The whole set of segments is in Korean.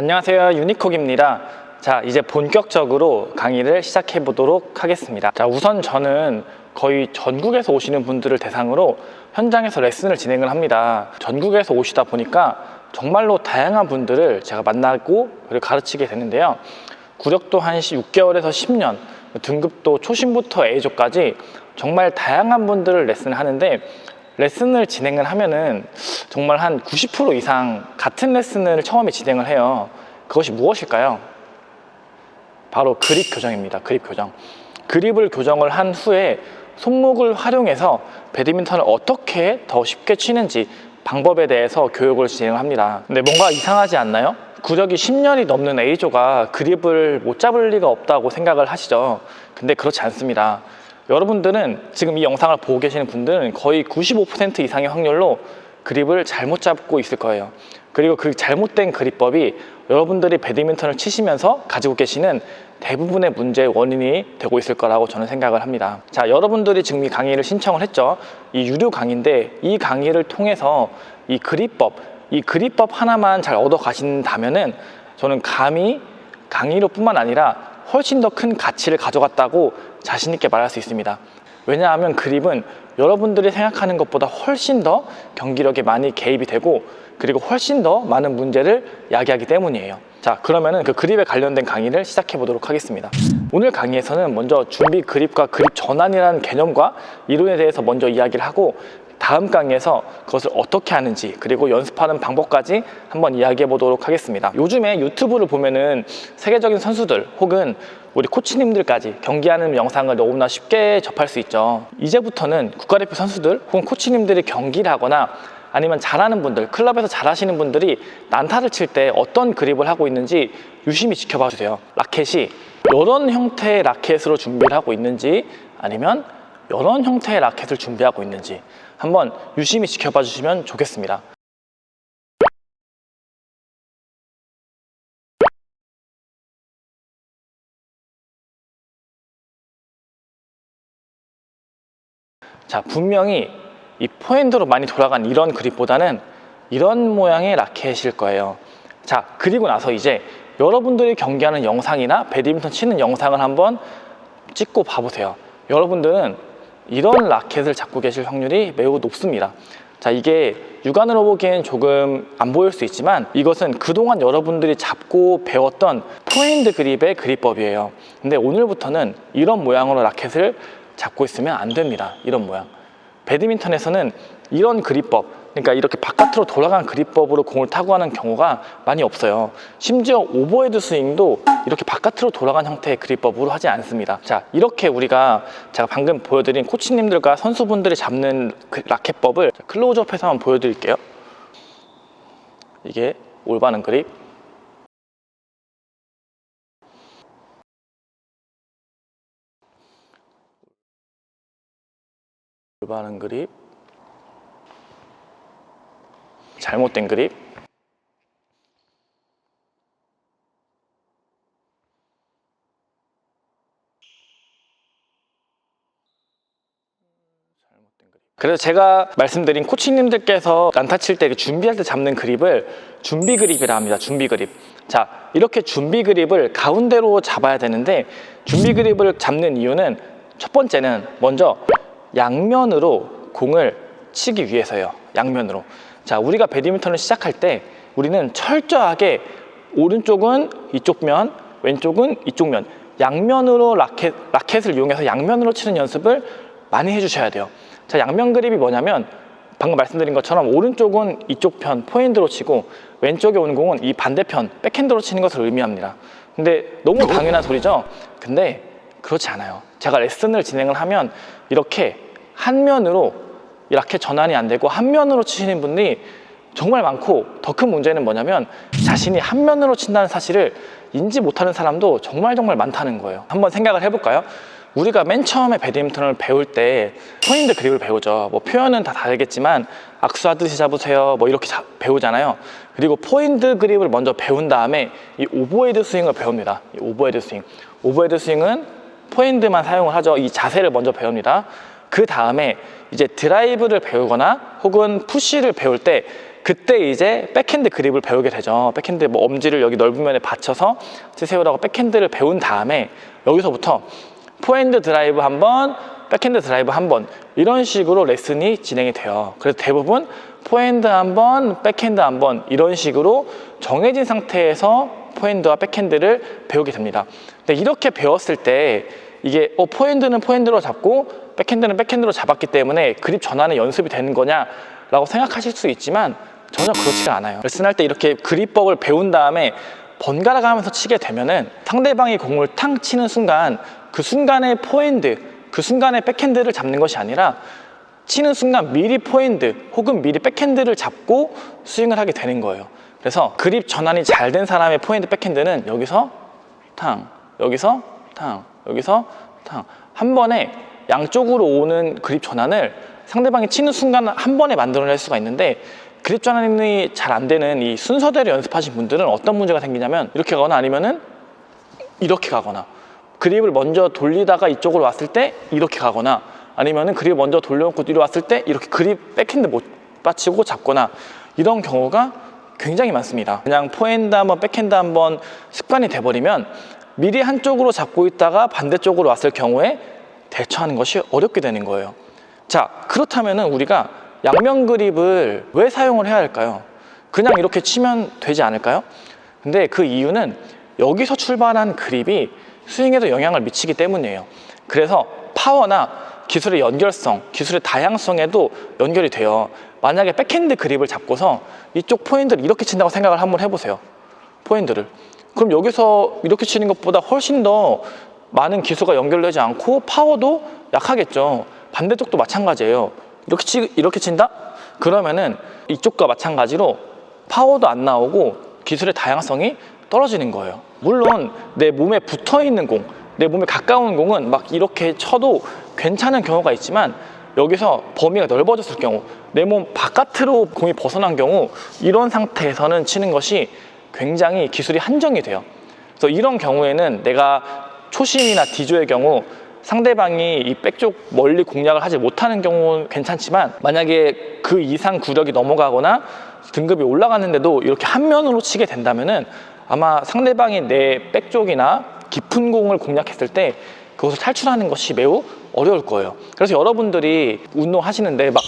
안녕하세요, 유니콕입니다. 자, 이제 본격적으로 강의를 시작해 보도록 하겠습니다. 자, 우선 저는 거의 전국에서 오시는 분들을 대상으로 현장에서 레슨을 진행을 합니다. 전국에서 오시다 보니까 정말로 다양한 분들을 제가 만나고 그리고 가르치게 되는데요. 구력도 한 6개월에서 10년, 등급도 초심부터 A조까지 정말 다양한 분들을 레슨을 하는데, 레슨을 진행을 하면은 정말 한 90% 이상 같은 레슨을 처음에 진행을 해요. 그것이 무엇일까요? 바로 그립 교정입니다. 그립 교정. 그립을 교정을 한 후에 손목을 활용해서 배드민턴을 어떻게 더 쉽게 치는지 방법에 대해서 교육을 진행을 합니다. 근데 뭔가 이상하지 않나요? 구력이 10년이 넘는 A조가 그립을 못 잡을 리가 없다고 생각을 하시죠. 근데 그렇지 않습니다. 여러분들은 지금 이 영상을 보고 계시는 분들은 거의 95% 이상의 확률로 그립을 잘못 잡고 있을 거예요. 그리고 그 잘못된 그립법이 여러분들이 배드민턴을 치시면서 가지고 계시는 대부분의 문제의 원인이 되고 있을 거라고 저는 생각을 합니다. 자, 여러분들이 지금 이 강의를 신청을 했죠. 이 유료 강의인데, 이 강의를 통해서 이 그립법 하나만 잘 얻어 가신다면은 저는 감히 강의로 뿐만 아니라 훨씬 더 큰 가치를 가져갔다고 자신 있게 말할 수 있습니다. 왜냐하면 그립은 여러분들이 생각하는 것보다 훨씬 더 경기력에 많이 개입이 되고, 그리고 훨씬 더 많은 문제를 야기하기 때문이에요. 자, 그러면은 그 그립에 관련된 강의를 시작해 보도록 하겠습니다. 오늘 강의에서는 먼저 준비 그립과 그립 전환이라는 개념과 이론에 대해서 먼저 이야기를 하고, 다음 강의에서 그것을 어떻게 하는지 그리고 연습하는 방법까지 한번 이야기해 보도록 하겠습니다. 요즘에 유튜브를 보면은 세계적인 선수들 혹은 우리 코치님들까지 경기하는 영상을 너무나 쉽게 접할 수 있죠. 이제부터는 국가대표 선수들 혹은 코치님들이 경기를 하거나 아니면 잘하는 분들, 클럽에서 잘하시는 분들이 난타를 칠 때 어떤 그립을 하고 있는지 유심히 지켜봐 주세요. 라켓이 이런 형태의 라켓으로 준비를 하고 있는지 아니면 이런 형태의 라켓을 준비하고 있는지 한번 유심히 지켜봐 주시면 좋겠습니다. 자, 분명히 이 포핸드로 많이 돌아간 이런 그립보다는 이런 모양의 라켓일 거예요. 자, 그리고 나서 이제 여러분들이 경기하는 영상이나 배드민턴 치는 영상을 한번 찍고 봐보세요. 여러분들은 이런 라켓을 잡고 계실 확률이 매우 높습니다. 자, 이게 육안으로 보기엔 조금 안 보일 수 있지만 이것은 그동안 여러분들이 잡고 배웠던 포핸드 그립의 그립법이에요. 근데 오늘부터는 이런 모양으로 라켓을 잡고 있으면 안 됩니다. 이런 모양. 배드민턴에서는 이런 그립법, 그러니까 이렇게 바깥으로 돌아간 그립법으로 공을 타고 하는 경우가 많이 없어요. 심지어 오버헤드 스윙도 이렇게 바깥으로 돌아간 형태의 그립법으로 하지 않습니다. 자, 이렇게 제가 방금 보여드린 코치님들과 선수분들이 잡는 그 라켓법을 클로즈업해서 한번 보여드릴게요. 이게 올바른 그립, 올바른 그립, 잘못된 그립, 그래서 제가 말씀드린 코치님들께서 난타 칠 때 준비할 때 잡는 그립을 준비 그립이라 합니다. 준비 그립. 자, 이렇게 준비 그립을 가운데로 잡아야 되는데, 준비 그립을 잡는 이유는 첫 번째는 먼저 양면으로 공을 치기 위해서예요. 양면으로. 자, 우리가 배드민턴을 시작할 때 우리는 철저하게 오른쪽은 이쪽 면, 왼쪽은 이쪽 면, 양면으로 라켓을 이용해서 양면으로 치는 연습을 많이 해주셔야 돼요. 자, 양면 그립이 뭐냐면 방금 말씀드린 것처럼 오른쪽은 이쪽 편 포핸드로 치고 왼쪽에 오는 공은 이 반대편 백핸드로 치는 것을 의미합니다. 근데 너무 당연한 소리죠? 근데 그렇지 않아요. 제가 레슨을 진행을 하면 이렇게 한 면으로 이 라켓 전환이 안 되고 한 면으로 치시는 분들이 정말 많고, 더 큰 문제는 뭐냐면 자신이 한 면으로 친다는 사실을 인지 못하는 사람도 정말 많다는 거예요. 한번 생각을 해볼까요? 우리가 맨 처음에 배드민턴을 배울 때 포핸드 그립을 배우죠. 뭐 표현은 다 다르겠지만 악수하듯이 잡으세요, 뭐 이렇게 배우잖아요. 그리고 포핸드 그립을 먼저 배운 다음에 이 오버헤드 스윙을 배웁니다. 이 오버헤드 스윙은 포핸드만 사용을 하죠. 이 자세를 먼저 배웁니다. 그 다음에 이제 드라이브를 배우거나 혹은 푸시를 배울 때 그때 이제 백핸드 그립을 배우게 되죠. 백핸드 뭐 엄지를 여기 넓은 면에 받쳐서 치세요라고 백핸드를 배운 다음에 여기서부터 포핸드 드라이브 한 번, 백핸드 드라이브 한 번 이런 식으로 레슨이 진행이 돼요. 그래서 대부분 포핸드 한 번, 백핸드 한 번 이런 식으로 정해진 상태에서 포핸드와 백핸드를 배우게 됩니다. 근데 이렇게 배웠을 때 이게 포핸드는 포핸드로 잡고 백핸드는 백핸드로 잡았기 때문에 그립 전환의 연습이 되는 거냐 라고 생각하실 수 있지만 전혀 그렇지가 않아요. 레슨할 때 이렇게 그립법을 배운 다음에 번갈아 가면서 치게 되면은 상대방이 공을 탕 치는 순간 그 순간의 포핸드, 그 순간의 백핸드를 잡는 것이 아니라 치는 순간 미리 포핸드 혹은 미리 백핸드를 잡고 스윙을 하게 되는 거예요. 그래서 그립 전환이 잘 된 사람의 포핸드 백핸드는 여기서 탕, 여기서 탕, 여기서 탕 한 번에 양쪽으로 오는 그립 전환을 상대방이 치는 순간 한 번에 만들어낼 수가 있는데 그립 전환이 잘 안 되는 이 순서대로 연습하신 분들은 어떤 문제가 생기냐면 이렇게 가거나 아니면은 이렇게 가거나 그립을 먼저 돌리다가 이쪽으로 왔을 때 이렇게 가거나 아니면은 그립을 먼저 돌려놓고 뒤로 왔을 때 이렇게 그립 백핸드 못 받치고 잡거나 이런 경우가 굉장히 많습니다. 그냥 포핸드 한번 백핸드 한번 습관이 돼버리면 미리 한쪽으로 잡고 있다가 반대쪽으로 왔을 경우에 대처하는 것이 어렵게 되는 거예요. 자, 그렇다면은 우리가 양면 그립을 왜 사용을 해야 할까요? 그냥 이렇게 치면 되지 않을까요? 근데 그 이유는 여기서 출발한 그립이 스윙에도 영향을 미치기 때문이에요. 그래서 파워나 기술의 연결성, 기술의 다양성에도 연결이 돼요. 만약에 백핸드 그립을 잡고서 이쪽 포핸드를 이렇게 친다고 생각을 한번 해보세요. 포핸드를. 그럼 여기서 이렇게 치는 것보다 훨씬 더 많은 기술가 연결되지 않고 파워도 약하겠죠. 반대쪽도 마찬가지예요. 이렇게 친다? 그러면은 이쪽과 마찬가지로 파워도 안 나오고 기술의 다양성이 떨어지는 거예요. 물론 내 몸에 붙어있는 공, 내 몸에 가까운 공은 막 이렇게 쳐도 괜찮은 경우가 있지만 여기서 범위가 넓어졌을 경우, 내 몸 바깥으로 공이 벗어난 경우 이런 상태에서는 치는 것이 굉장히 기술이 한정이 돼요. 그래서 이런 경우에는 내가 초심이나 D조의 경우 상대방이 이 백쪽 멀리 공략을 하지 못하는 경우는 괜찮지만 만약에 그 이상 구력이 넘어가거나 등급이 올라가는데도 이렇게 한 면으로 치게 된다면은 아마 상대방이 내 백쪽이나 깊은 공을 공략했을 때 그것을 탈출하는 것이 매우 어려울 거예요. 그래서 여러분들이 운동하시는데 막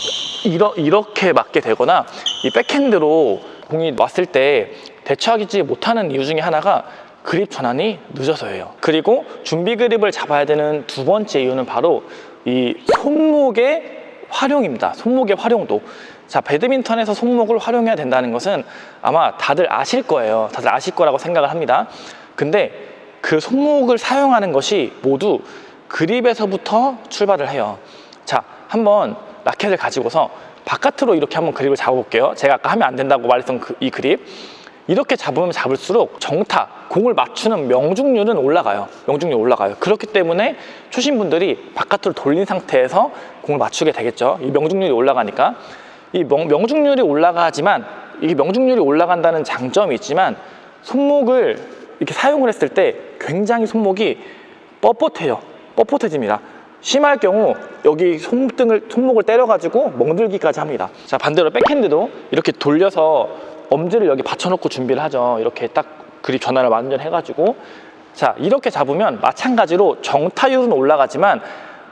이렇게 맞게 되거나 이 백핸드로 공이 왔을 때 대처하지 못하는 이유 중에 하나가 그립 전환이 늦어서예요. 그리고 준비 그립을 잡아야 되는 두 번째 이유는 바로 이 손목의 활용입니다. 손목의 활용도. 자, 배드민턴에서 손목을 활용해야 된다는 것은 아마 다들 아실 거예요. 다들 아실 거라고 생각을 합니다. 근데 그 손목을 사용하는 것이 모두 그립에서부터 출발을 해요. 자, 한번 라켓을 가지고서 바깥으로 이렇게 한번 그립을 잡아볼게요. 제가 아까 하면 안 된다고 말했던 이 그립. 이렇게 잡으면 잡을수록 정타, 공을 맞추는 명중률은 올라가요. 명중률이 올라가요. 그렇기 때문에 초신분들이 바깥으로 돌린 상태에서 공을 맞추게 되겠죠. 이 명중률이 올라가니까. 이 명중률이 올라가지만 이게 명중률이 올라간다는 장점이 있지만 손목을 이렇게 사용을 했을 때 굉장히 손목이 뻣뻣해요. 뻣뻣해집니다. 심할 경우 여기 손목을 때려가지고 멍들기까지 합니다. 자, 반대로 백핸드도 이렇게 돌려서 엄지를 여기 받쳐놓고 준비를 하죠. 이렇게 딱 그립 전환을 완전 해가지고 자, 이렇게 잡으면 마찬가지로 정타율은 올라가지만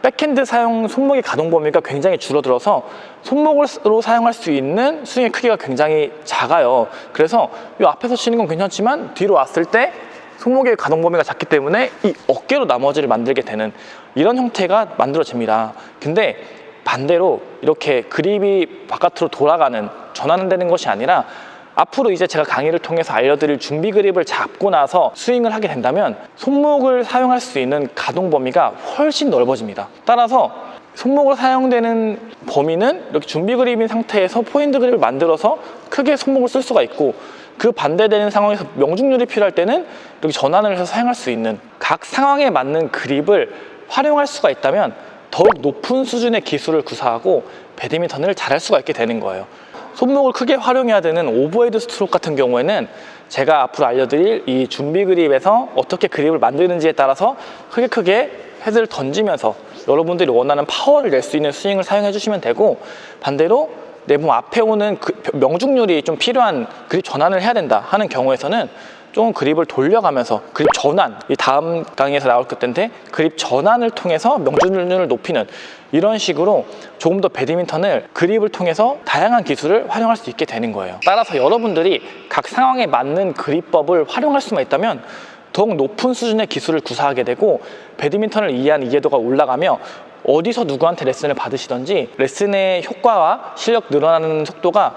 백핸드 사용 손목의 가동 범위가 굉장히 줄어들어서 손목으로 사용할 수 있는 스윙의 크기가 굉장히 작아요. 그래서 이 앞에서 치는 건 괜찮지만 뒤로 왔을 때 손목의 가동 범위가 작기 때문에 이 어깨로 나머지를 만들게 되는 이런 형태가 만들어집니다. 근데 반대로 이렇게 그립이 바깥으로 돌아가는 전환되는 것이 아니라 앞으로 이제 제가 강의를 통해서 알려드릴 준비 그립을 잡고 나서 스윙을 하게 된다면 손목을 사용할 수 있는 가동 범위가 훨씬 넓어집니다. 따라서 손목을 사용되는 범위는 이렇게 준비 그립인 상태에서 포핸드 그립을 만들어서 크게 손목을 쓸 수가 있고 그 반대되는 상황에서 명중률이 필요할 때는 이렇게 전환을 해서 사용할 수 있는 각 상황에 맞는 그립을 활용할 수가 있다면 더욱 높은 수준의 기술을 구사하고 배드민턴을 잘할 수가 있게 되는 거예요. 손목을 크게 활용해야 되는 오버헤드 스트로크 같은 경우에는 제가 앞으로 알려드릴 이 준비 그립에서 어떻게 그립을 만드는지에 따라서 크게 헤드를 던지면서 여러분들이 원하는 파워를 낼 수 있는 스윙을 사용해 주시면 되고, 반대로 내 몸 앞에 오는 그 명중률이 좀 필요한 그립 전환을 해야 된다 하는 경우에서는 조금 그립을 돌려가면서 그립 전환, 이 다음 강의에서 나올 텐데 그립 전환을 통해서 명중률을 높이는 이런 식으로 조금 더 배드민턴을 그립을 통해서 다양한 기술을 활용할 수 있게 되는 거예요. 따라서 여러분들이 각 상황에 맞는 그립법을 활용할 수만 있다면 더욱 높은 수준의 기술을 구사하게 되고, 배드민턴을 이해한 이해도가 올라가며 어디서 누구한테 레슨을 받으시던지 레슨의 효과와 실력 늘어나는 속도가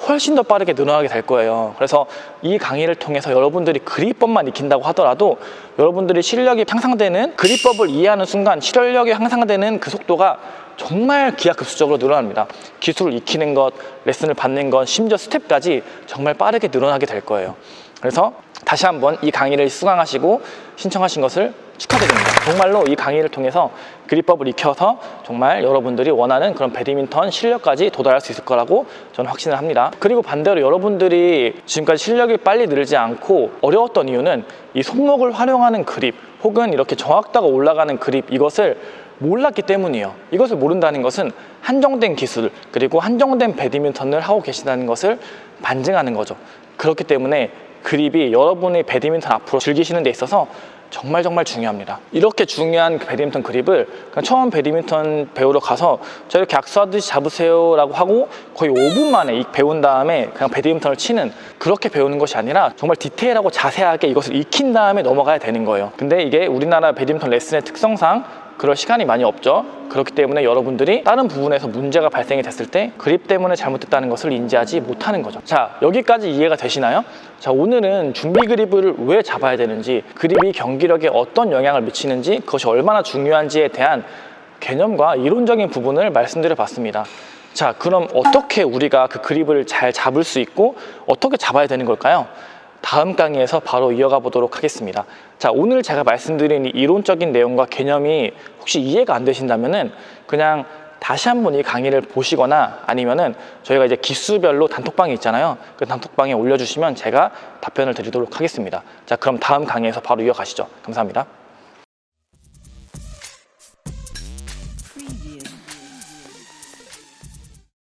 훨씬 더 빠르게 늘어나게 될 거예요. 그래서 이 강의를 통해서 여러분들이 그립법만 익힌다고 하더라도 여러분들이 실력이 향상되는, 그립법을 이해하는 순간 실력이 향상되는 그 속도가 정말 기하급수적으로 늘어납니다. 기술을 익히는 것, 레슨을 받는 것, 심지어 스텝까지 정말 빠르게 늘어나게 될 거예요. 그래서 다시 한번 이 강의를 수강하시고 신청하신 것을 축하드립니다. 정말로 이 강의를 통해서 그립법을 익혀서 정말 여러분들이 원하는 그런 배드민턴 실력까지 도달할 수 있을 거라고 저는 확신을 합니다. 그리고 반대로 여러분들이 지금까지 실력이 빨리 늘지 않고 어려웠던 이유는 이 손목을 활용하는 그립 혹은 이렇게 정확도가 올라가는 그립, 이것을 몰랐기 때문이에요. 이것을 모른다는 것은 한정된 기술 그리고 한정된 배드민턴을 하고 계시다는 것을 반증하는 거죠. 그렇기 때문에 그립이 여러분의 배드민턴 앞으로 즐기시는 데 있어서 정말 중요합니다. 이렇게 중요한 배드민턴 그립을 그냥 처음 배드민턴 배우러 가서 저 이렇게 약수하듯이 잡으세요 라고 하고 거의 5분 만에 배운 다음에 그냥 배드민턴을 치는, 그렇게 배우는 것이 아니라 정말 디테일하고 자세하게 이것을 익힌 다음에 넘어가야 되는 거예요. 근데 이게 우리나라 배드민턴 레슨의 특성상 그럴 시간이 많이 없죠. 그렇기 때문에 여러분들이 다른 부분에서 문제가 발생이 됐을 때 그립 때문에 잘못됐다는 것을 인지하지 못하는 거죠. 자, 여기까지 이해가 되시나요? 자, 오늘은 준비 그립을 왜 잡아야 되는지, 그립이 경기력에 어떤 영향을 미치는지, 그것이 얼마나 중요한지에 대한 개념과 이론적인 부분을 말씀드려 봤습니다. 자, 그럼 어떻게 우리가 그 그립을 잘 잡을 수 있고 어떻게 잡아야 되는 걸까요? 다음 강의에서 바로 이어가 보도록 하겠습니다. 자, 오늘 제가 말씀드린 이 이론적인 내용과 개념이 혹시 이해가 안 되신다면은 그냥 다시 한번 이 강의를 보시거나 아니면은 저희가 이제 기수별로 단톡방이 있잖아요. 그 단톡방에 올려주시면 제가 답변을 드리도록 하겠습니다. 자, 그럼 다음 강의에서 바로 이어가시죠. 감사합니다.